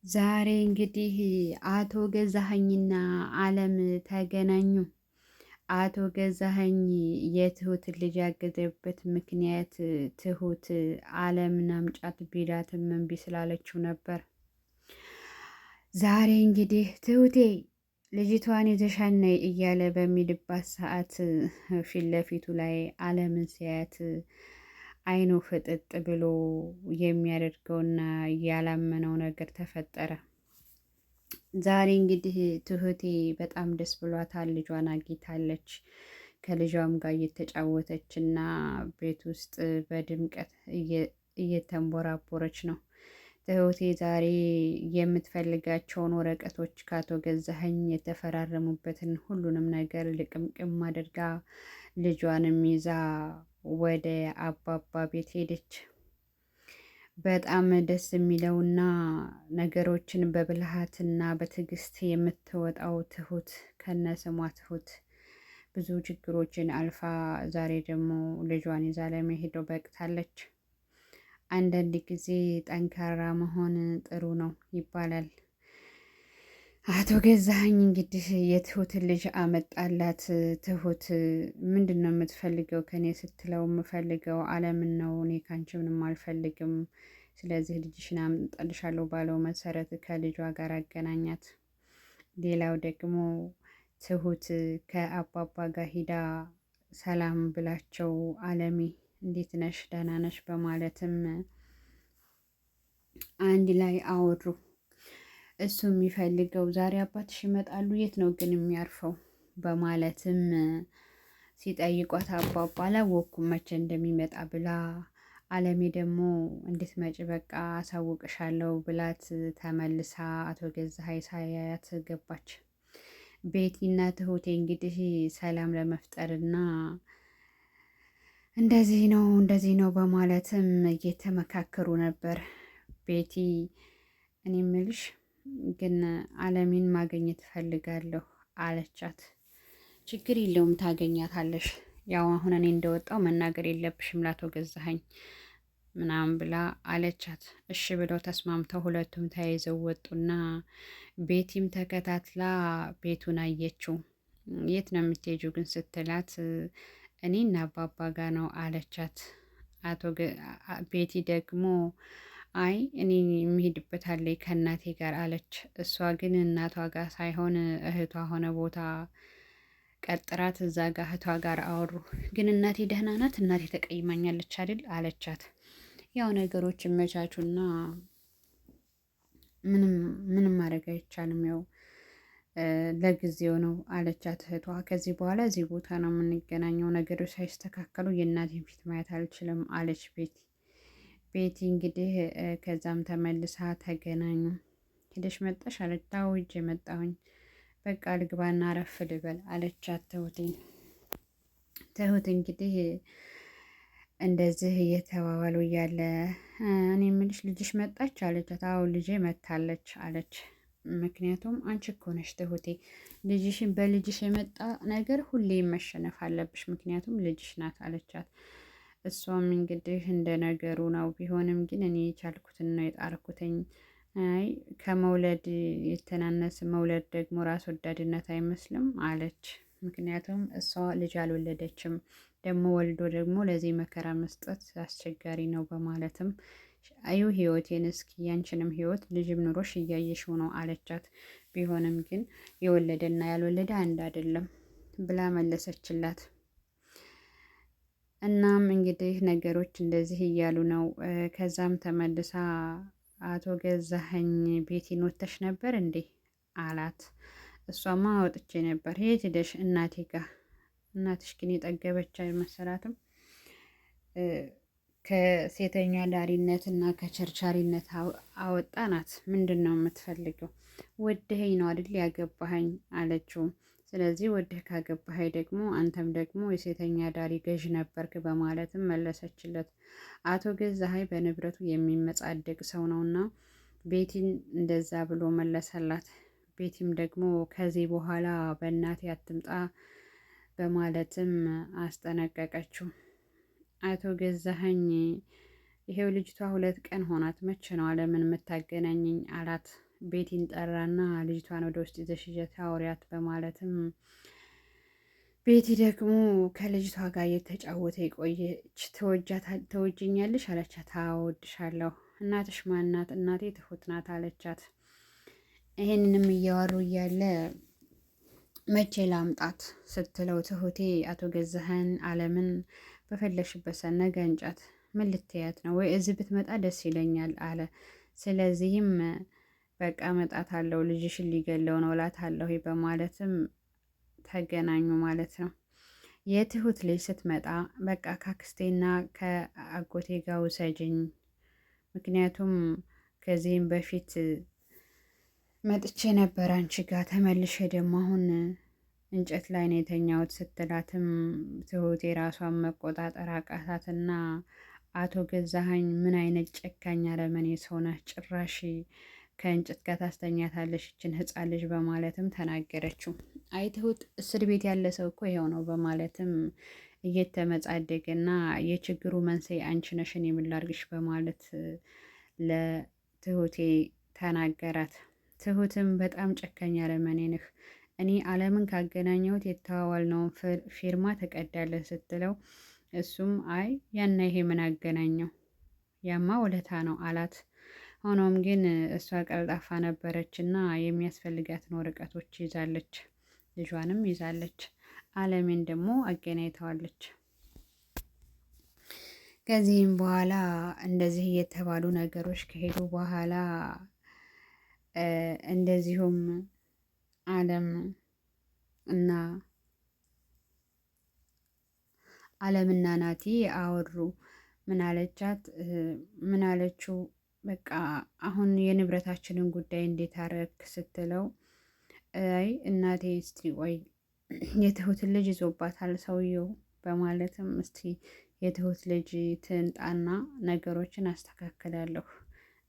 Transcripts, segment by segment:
ዛሬ እንግዲህ አቶ ገዛኸኝና አለም ተገናኙ። አቶ ገዛኸኝ የትሁትን ልጅ ያገዘበት ምክንያት ትሁት አለምን አምጫት ቢላትም እምቢ ስላለችው ነበር። ዛሬ እንግዲህ ትሁቴ ልጅቷን ይዘሻል ነይ እያለ በሚልባት ሰዓት ፊት ለፊቱ ላይ አለምን ሲያያት አይኑ ፍጥጥ ብሎ የሚያደርገውና ያላመነው ነገር ተፈጠረ። ዛሬ እንግዲህ ትሁቴ በጣም ደስ ብሏታል። ልጇን አግኝታለች። ከልጇም ጋር እየተጫወተች እና ቤት ውስጥ በድምቀት እየተንቦራቦረች ነው። ትሁቴ ዛሬ የምትፈልጋቸውን ወረቀቶች ከአቶ ገዛኸኝ የተፈራረሙበትን ሁሉንም ነገር ልቅምቅም አድርጋ ልጇንም ይዛ ወደ አባባ ቤት ሄደች። በጣም ደስ የሚለውና ነገሮችን በብልሃትና በትዕግስት የምትወጣው ትሁት ከነስሟ ትሁት ብዙ ችግሮችን አልፋ ዛሬ ደግሞ ልጇን ይዛ ለመሄድ በቅታለች። አንዳንድ ጊዜ ጠንካራ መሆን ጥሩ ነው ይባላል። አቶ ገዛኸኝ እንግዲህ የትሁትን ልጅ አመጣላት። ትሁት ምንድን ነው የምትፈልገው ከኔ ስትለው የምፈልገው አለምን ነው፣ እኔ ካንቺ ምንም አልፈልግም፣ ስለዚህ ልጅሽን አምጣልሻለሁ ባለው መሰረት ከልጇ ጋር አገናኛት። ሌላው ደግሞ ትሁት ከአባባ ጋር ሂዳ ሰላም ብላቸው አለሜ እንዴት ነሽ ደህና ነሽ በማለትም አንድ ላይ አወሩ። እሱ የሚፈልገው ዛሬ አባትሽ ይመጣሉ፣ የት ነው ግን የሚያርፈው በማለትም ሲጠይቋት አባባ አላወኩም መቼ እንደሚመጣ ብላ አለሜ ደግሞ እንድትመጪ በቃ አሳውቅሻለሁ ብላት ተመልሳ አቶ ገዛኸኝ ሳያያት ገባች። ቤቲና ትሁቴ እንግዲህ ሰላም ለመፍጠርና እንደዚህ ነው በማለትም እየተመካከሩ ነበር። ቤቲ እኔ ምልሽ ግን አለሚን ማግኘት እፈልጋለሁ አለቻት። ችግር የለውም ታገኛታለሽ፣ ያው አሁን እኔ እንደወጣው መናገር የለብሽም ላቶ ገዛኸኝ ምናምን ብላ አለቻት። እሺ ብለው ተስማምተው ሁለቱም ተያይዘው ወጡና ቤቲም ተከታትላ ቤቱን አየችው። የት ነው የምትሄጂው ግን ስትላት እኔና አባባ ጋ ነው አለቻት። ቤቲ ደግሞ አይ እኔ የሚሄድበት አለኝ ከእናቴ ጋር አለች። እሷ ግን እናቷ ጋር ሳይሆን እህቷ ሆነ ቦታ ቀጥራት እዛ ጋር እህቷ ጋር አወሩ። ግን እናቴ ደህና ናት፣ እናቴ ተቀይማኛለች አይደል አለቻት። ያው ነገሮች ይመቻቹና ምንም ማድረግ አይቻልም፣ ያው ለጊዜው ነው አለቻት እህቷ። ከዚህ በኋላ እዚህ ቦታ ነው የምንገናኘው፣ ነገሮች ሳይስተካከሉ የእናቴን ፊት ማየት አልችልም አለች ቤቲ። ቤቲ እንግዲህ ከዛም ተመልሳ ተገናኙ። ሄደሽ መጣሽ አለች። አዎ ሂጄ መጣሁኝ፣ በቃ ልግባና አረፍ ልበል አለቻት ትሁቴን። ትሁት እንግዲህ እንደዚህ እየተባባሉ እያለ እኔ የምልሽ ልጅሽ መጣች አለቻት። አዎ ልጄ መታለች አለች። ምክንያቱም አንቺ እኮ ነሽ ትሁቴ፣ ልጅሽን በልጅሽ የመጣ ነገር ሁሌ መሸነፍ አለብሽ፣ ምክንያቱም ልጅሽ ናት አለቻት። እሷም እንግዲህ እንደ ነገሩ ነው፣ ቢሆንም ግን እኔ የቻልኩትን ነው የጣርኩትኝ። አይ ከመውለድ የተናነስ መውለድ ደግሞ ራስ ወዳድነት አይመስልም አለች። ምክንያቱም እሷ ልጅ አልወለደችም፣ ደግሞ ወልዶ ደግሞ ለዚህ መከራ መስጠት አስቸጋሪ ነው በማለትም አዩ ህይወቴን እስኪ ያንቺንም ህይወት ልጅም ኑሮሽ እያየሽው ነው አለቻት። ቢሆንም ግን የወለደና ያልወለደ አንድ አይደለም ብላ መለሰችላት። እናም እንግዲህ ነገሮች እንደዚህ እያሉ ነው። ከዛም ተመልሳ አቶ ገዛኸኝ ቤቴን ወተሽ ነበር እንዴ አላት። እሷማ ወጥቼ ነበር። የት ሄደሽ? እናቴ ጋር። እናትሽ ግን የጠገበች አይመሰላትም። ከሴተኛ ዳሪነት እና ከቸርቻሪነት አወጣናት። ምንድን ነው የምትፈልገው? ወድኸኝ ነው አይደል ያገባኸኝ አለችው። ስለዚህ ወድህ ካገባኸኝ ደግሞ አንተም ደግሞ የሴተኛ ዳሪ ገዥ ነበርክ በማለትም መለሰችለት። አቶ ገዛኸኝ በንብረቱ የሚመጻደቅ ሰው ነውና ቤቲን እንደዛ ብሎ መለሰላት። ቤቲም ደግሞ ከዚህ በኋላ በእናቴ አትምጣ በማለትም አስጠነቀቀችው። አቶ ገዛኸኝ ይሄው ልጅቷ 2 ቀን ሆናት፣ መቼ ነው አለምን የምታገናኘኝ አላት። ቤቲን ጠራና ልጅቷን ወደ ውስጥ ይዘሽ ሂጂ አውሪያት በማለትም ቤቲ ደግሞ ከልጅቷ ጋር እየተጫወተ የቆየች ተወጅኛለሽ አለቻት። አወድሻለሁ። እናትሽ ማናት? እናቴ ትሁት ናት አለቻት። ይሄንንም እያወሩ እያለ መቼ ላምጣት ስትለው ትሁቴ አቶ ገዛኸኝ አለምን በፈለግሽበት ሰዓት ነገ እንጫት ምን ልትያት ነው? ወይ እዚህ ብትመጣ ደስ ይለኛል አለ። ስለዚህም በቃ እመጣታለሁ ልጅሽን ሊገለው ነው እላታለሁ በማለትም ተገናኙ ማለት ነው። የትሁት ልጅ ስትመጣ በቃ ካክስቴና ከአጎቴ ጋር ውሰጅኝ፣ ምክንያቱም ከዚህም በፊት መጥቼ ነበር አንቺ ጋር ተመልሼ ደግሞ አሁን እንጨት ላይ ነው የተኛሁት ስትላትም ትሁት የራሷን መቆጣጠር አቃታትና አቶ ገዛኸኝ ምን አይነት ጨካኝ አረመኔ ሰው ነህ፣ ጭራሽ ከእንጨት ጋር ታስተኛታለሽ ይችን ህፃን ልጅ በማለትም ተናገረችው። አይ ትሁት እስር ቤት ያለ ሰው እኮ ይኸው ነው በማለትም እየተመጻደቀና የችግሩ መንስኤ አንቺ ነሽ እኔ ምን ላድርግሽ በማለት ለትሁቴ ተናገራት። ትሁትም በጣም ጨካኝ አረመኔ ነህ፣ እኔ አለምን ካገናኘሁት የተዋዋልነውን ፊርማ ተቀዳለህ ስትለው እሱም አይ ያና ይሄ ምን አገናኘው ያማ ውለታ ነው አላት። ሆኖም ግን እሷ ቀልጣፋ ነበረች እና የሚያስፈልጋትን ወረቀቶች ይዛለች፣ ልጇንም ይዛለች። አለሜን ደግሞ አገናኝተዋለች። ከዚህም በኋላ እንደዚህ የተባሉ ነገሮች ከሄዱ በኋላ እንደዚሁም አለም እና አለምና ናቲ አወሩ። ምን አለቻት? ምን አለችው? በቃ አሁን የንብረታችንን ጉዳይ እንዴት አረክ ስትለው አይ እናቴ እስቲ ቆይ የትሁትን ልጅ ይዞባታል ሰውየው በማለትም እስቲ የትሁት ልጅ ትንጣና ነገሮችን አስተካክላለሁ።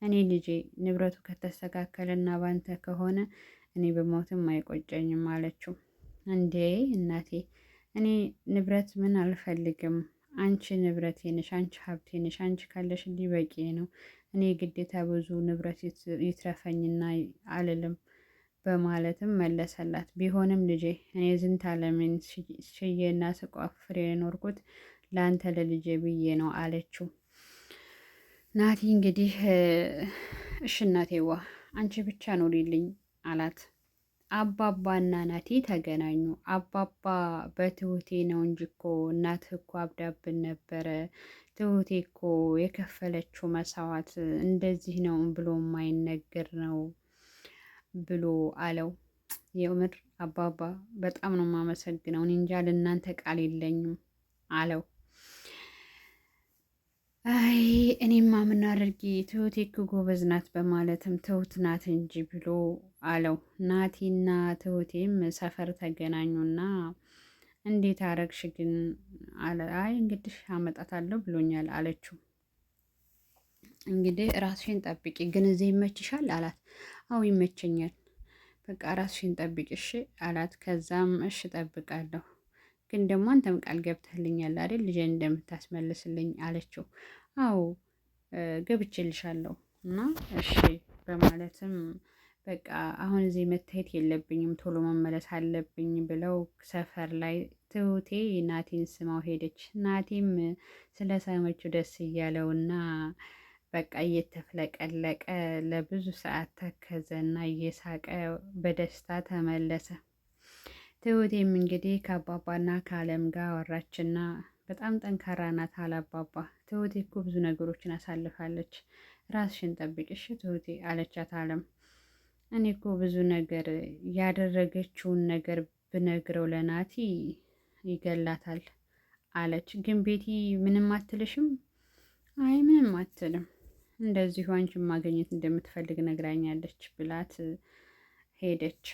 እኔ ልጄ ንብረቱ ከተስተካከለና ባንተ ከሆነ እኔ በሞትም አይቆጨኝም አለችው። እንዴ እናቴ እኔ ንብረት ምን አልፈልግም፣ አንቺ ንብረቴ ነሽ፣ አንቺ ሀብቴ ነሽ፣ አንቺ ካለሽ እንዲህ በቂ ነው። እኔ ግዴታ ብዙ ንብረት ይትረፈኝና አልልም በማለትም መለሰላት። ቢሆንም ልጄ እኔ ዝንት አለምን ሽዬና ስቆፍር የኖርኩት ለአንተ ለልጄ ብዬ ነው አለችው። ናቲ እንግዲህ እሺ እናቴዋ አንቺ ብቻ ኑሪልኝ አላት። አባባና ናቲ ተገናኙ። አባባ በትሁቴ ነው እንጂ እኮ እናትህ እኮ አብዳብን ነበረ፣ ትሁቴ እኮ የከፈለችው መስዋዕት እንደዚህ ነው ብሎ የማይነገር ነው ብሎ አለው። የምር አባባ በጣም ነው የማመሰግነው፣ እኔ እንጃ ለእናንተ ቃል የለኝም አለው። አይ እኔማ ምን አድርጊ ትሁቴ እኮ ጎበዝ ናት በማለትም ትሁት ናት እንጂ ብሎ አለው። ናቲና ትሁቴም ሰፈር ተገናኙና እንዴት አረግሽ ግን አለ። አይ እንግዲህ አመጣታለሁ ብሎኛል አለችው። እንግዲህ ራስሽን ጠብቂ ግን እዚህ ይመችሻል አላት። አዎ ይመቸኛል፣ በቃ ራስሽን ጠብቂ እሺ አላት። ከዛም እሺ ጠብቃለሁ ግን ደግሞ አንተም ቃል ገብተህልኛል አይደል ልጄን እንደምታስመልስልኝ አለችው። አዎ ገብቼልሻለሁ እና እሺ በማለትም በቃ አሁን እዚህ መታየት የለብኝም ቶሎ መመለስ አለብኝ ብለው ሰፈር ላይ ትሁቴ ናቲን ስማው ሄደች። ናቲም ስለሰመችው ደስ እያለውና በቃ እየተፍለቀለቀ ለብዙ ሰዓት ተከዘና እየሳቀ በደስታ ተመለሰ። ትሁቴም እንግዲህ ከአባባና ከአለም ጋር አወራችና በጣም ጠንካራ ናት አለ አባባ። ትሁቴ እኮ ብዙ ነገሮችን አሳልፋለች፣ ራስሽን ጠብቂ እሺ ትሁቴ አለቻት አለም። እኔ እኮ ብዙ ነገር ያደረገችውን ነገር ብነግረው ለናቲ ይገላታል አለች። ግን ቤቲ ምንም አትልሽም? አይ ምንም አትልም፣ እንደዚሁ አንቺን ማግኘት እንደምትፈልግ ነግራኛለች ብላት ሄደች።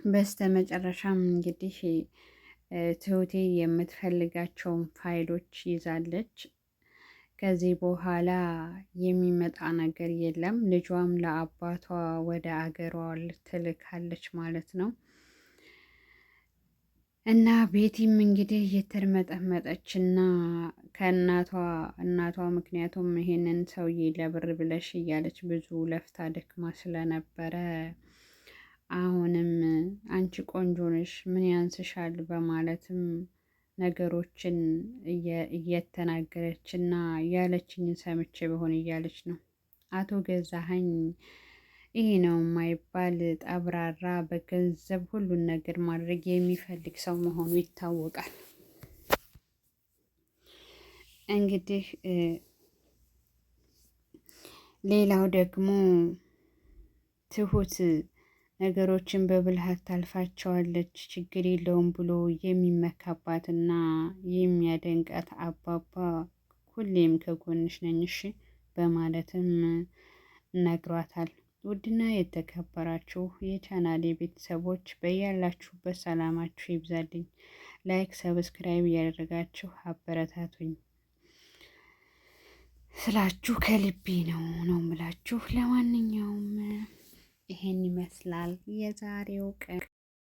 በስተ መጨረሻም እንግዲህ ትሁቴ የምትፈልጋቸውን ፋይሎች ይዛለች። ከዚህ በኋላ የሚመጣ ነገር የለም። ልጇም ለአባቷ ወደ አገሯ ትልካለች ማለት ነው። እና ቤቲም እንግዲህ እየተርመጠመጠች እና እናቷ ምክንያቱም ይሄንን ሰውዬ ለብር ብለሽ እያለች ብዙ ለፍታ ደክማ ስለነበረ አሁንም አንቺ ቆንጆ ነሽ ምን ያንስሻል በማለትም ነገሮችን እየተናገረች እና ያለችኝን ሰምቼ በሆነ እያለች ነው። አቶ ገዛኸኝ ይህ ነው የማይባል ጠብራራ፣ በገንዘብ ሁሉን ነገር ማድረግ የሚፈልግ ሰው መሆኑ ይታወቃል። እንግዲህ ሌላው ደግሞ ትሁት ነገሮችን በብልሃት ታልፋቸዋለች፣ ችግር የለውም ብሎ የሚመካባትና የሚያደንቃት አባባ ሁሌም ከጎንሽ ነኝ እሺ በማለትም ነግሯታል። ውድና የተከበራችሁ የቻናሌ ቤተሰቦች በያላችሁበት ሰላማችሁ ይብዛልኝ። ላይክ ሰብስክራይብ እያደረጋችሁ አበረታቱኝ ስላችሁ ከልቤ ነው ምላችሁ። ለማንኛውም ይሄን ይመስላል የዛሬው ቀን።